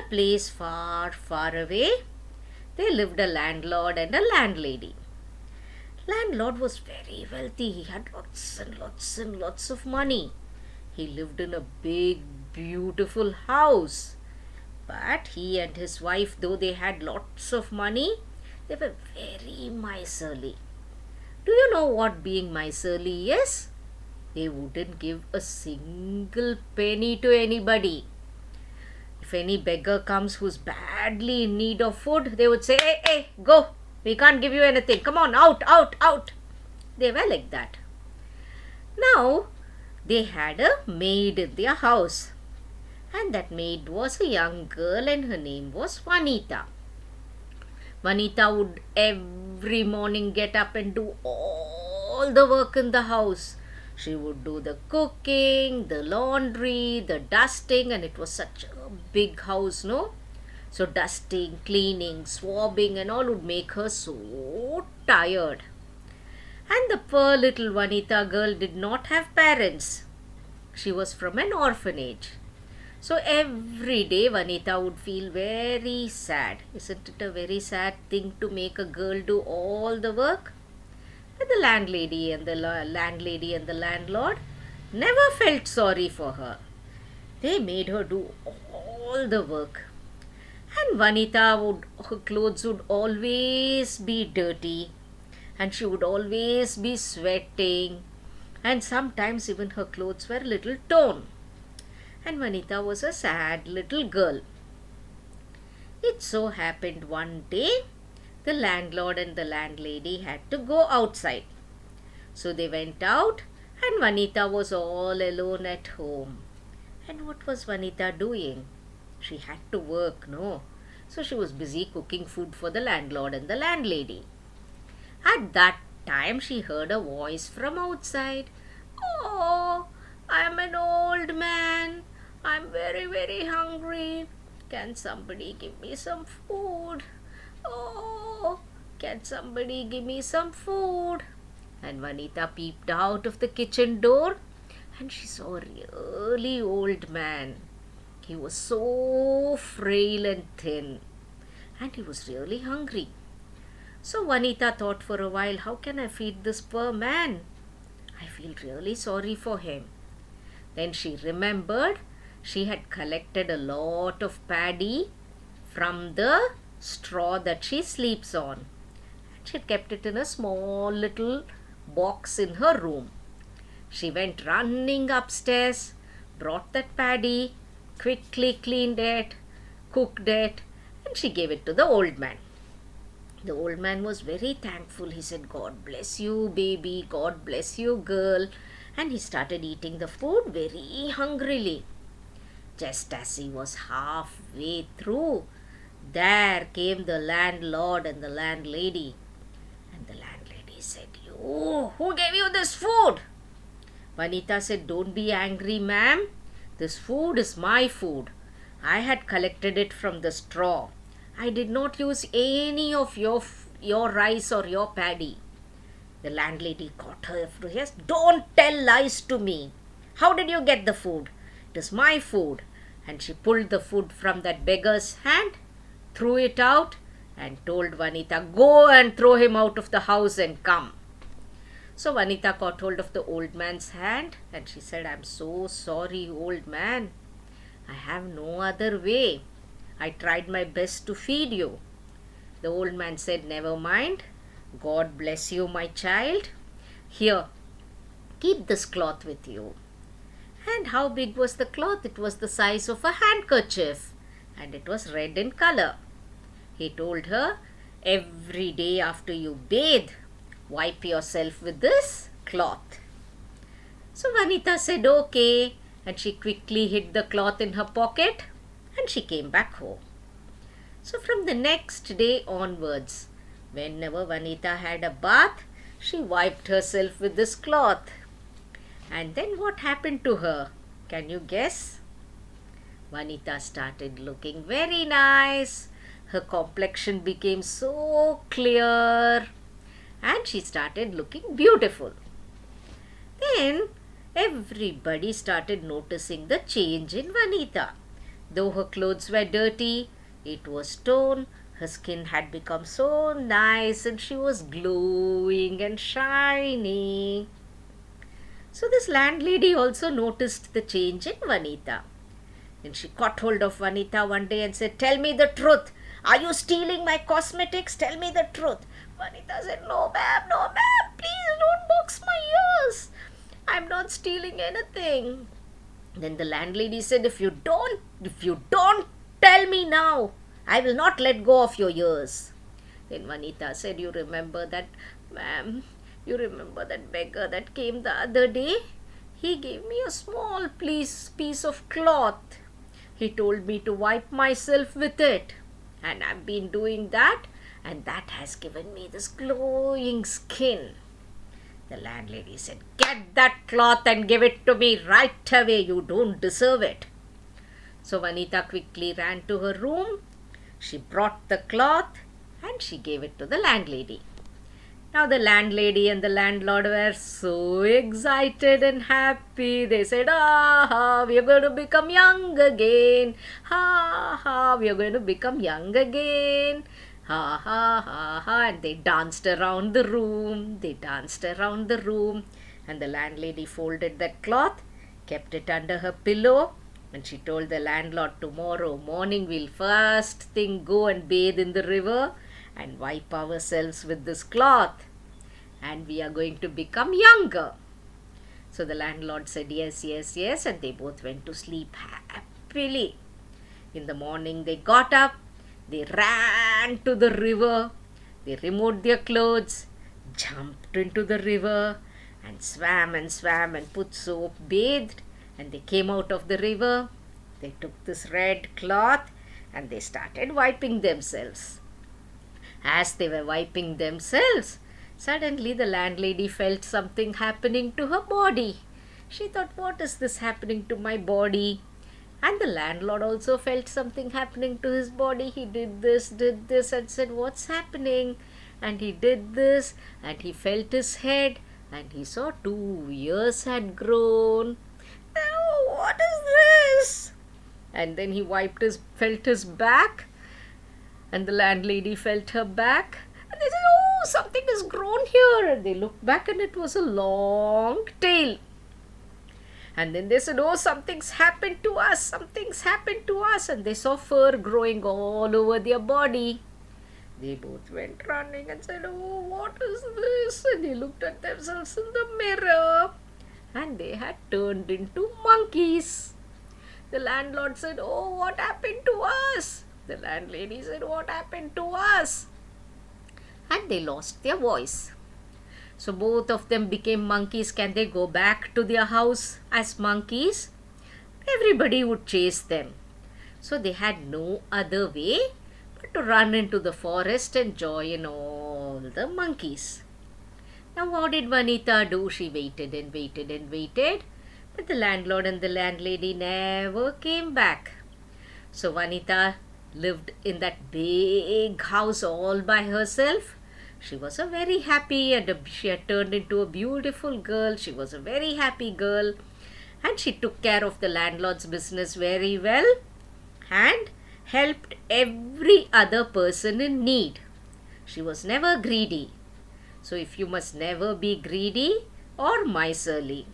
a place far, far away, there lived a landlord and a landlady. Landlord was very wealthy. He had lots and lots and lots of money. He lived in a big, beautiful house. But he and his wife, though they had lots of money, they were very miserly. Do you know what being miserly is? They wouldn't give a single penny to anybody. If any beggar comes who's badly in need of food, they would say, hey, hey, go. We can't give you anything. Come on, out, out, out. They were like that. Now, they had a maid in their house. And that maid was a young girl and her name was Vanita. Vanita would every morning get up and do all the work in the house. She would do the cooking, the laundry, the dusting, and it was such a big house, no? So dusting, cleaning, swabbing and all would make her so tired. And the poor little Vanita girl did not have parents. She was from an orphanage. So every day Vanita would feel very sad. Isn't it a very sad thing to make a girl do all the work? But the landlady and the landlord never felt sorry for her. They made her do all the work. And her clothes would always be dirty. And she would always be sweating. And sometimes even her clothes were a little torn. And Vanita was a sad little girl. It so happened one day, the landlord and the landlady had to go outside. So they went out and Vanita was all alone at home. And what was Vanita doing? She had to work, no? So she was busy cooking food for the landlord and the landlady. At that time she heard a voice from outside. Oh, I'm an old man. I'm very, very hungry. Can somebody give me some food? Oh, can somebody give me some food? And Vanita peeped out of the kitchen door and she saw a really old man. He was so frail and thin and he was really hungry. So Vanita thought for a while, how can I feed this poor man? I feel really sorry for him. Then she remembered she had collected a lot of paddy from the straw that she sleeps on. She had kept it in a small little box in her room. She went running upstairs, brought that paddy, quickly cleaned it, cooked it, and she gave it to the old man. The old man was very thankful. He said, God bless you, baby. God bless you, girl. And he started eating the food very hungrily. Just as he was halfway through, there came the landlord and the landlady. And the landlady said, You, who gave you this food? Vanita said, Don't be angry, ma'am. This food is my food. I had collected it from the straw. I did not use any of your rice or your paddy. The landlady caught her. Yes, don't tell lies to me. How did you get the food? It is my food. And she pulled the food from that beggar's hand, threw it out, and told Vanita, Go and throw him out of the house and come. So Vanita caught hold of the old man's hand and she said, I'm so sorry, old man. I have no other way. I tried my best to feed you. The old man said, Never mind. God bless you, my child. Here, keep this cloth with you. And how big was the cloth? It was the size of a handkerchief. And it was red in color. He told her, every day after you bathe, wipe yourself with this cloth. So Vanita said, okay. And she quickly hid the cloth in her pocket. And she came back home. So from the next day onwards, whenever Vanita had a bath, she wiped herself with this cloth. And then what happened to her? Can you guess? Vanita started looking very nice. Her complexion became so clear. And she started looking beautiful. Then everybody started noticing the change in Vanita. Though her clothes were dirty, it was torn, her skin had become so nice and she was glowing and shiny. So this landlady also noticed the change in Vanita. Then she caught hold of Vanita one day and said, "Tell me the truth. Are you stealing my cosmetics? Tell me the truth." Vanita said, "No, ma'am, no, ma'am. Please don't box my ears. I'm not stealing anything." Then the landlady said, if you don't tell me now, I will not let go of your ears." Then Vanita said, "You remember that, ma'am? You remember that beggar that came the other day? He gave me a small piece of cloth. He told me to wipe myself with it. And I've been doing that, and that has given me this glowing skin." The landlady said, "Get that cloth and give it to me right away. You don't deserve it." So Vanita quickly ran to her room. She brought the cloth and she gave it to the landlady. Now the landlady and the landlord were so excited and happy. They said, "Ah, we are going to become young again. Ha, ha, we are going to become young again. Ha, ha, ha, ha." And they danced around the room. They danced around the room. And the landlady folded that cloth, kept it under her pillow. And she told the landlord, "Tomorrow morning we'll first thing go and bathe in the river and wipe ourselves with this cloth. And we are going to become younger." So the landlord said, "Yes, yes, yes." And they both went to sleep happily. In the morning they got up. They ran to the river. They removed their clothes, jumped into the river, and swam and put soap, bathed. And they came out of the river. They took this red cloth and they started wiping themselves. As they were wiping themselves, suddenly the landlady felt something happening to her body. She thought, "What is this happening to my body?" And the landlord also felt something happening to his body. He did this, and said, "What's happening?" And he did this, and he felt his head, and he saw 2 ears had grown. "Oh, what is this?" And then he felt his back, and the landlady felt her back. And they said, "Oh, something has grown here." And they looked back, and it was a long tail. And then they said, "Oh, something's happened to us. Something's happened to us." And they saw fur growing all over their body. They both went running and said, "Oh, what is this?" And they looked at themselves in the mirror, and they had turned into monkeys. The landlord said, "Oh, what happened to us?" The landlady said, "What happened to us?" And they lost their voice. So both of them became monkeys. Can they go back to their house as monkeys? Everybody would chase them. So they had no other way but to run into the forest and join all the monkeys. Now what did Vanita do? She waited and waited and waited. But the landlord and the landlady never came back. So Vanita lived in that big house all by herself. She was a very happy, and she had turned into a beautiful girl. She was a very happy girl, and she took care of the landlord's business very well and helped every other person in need. She was never greedy. So if you must never be greedy or miserly.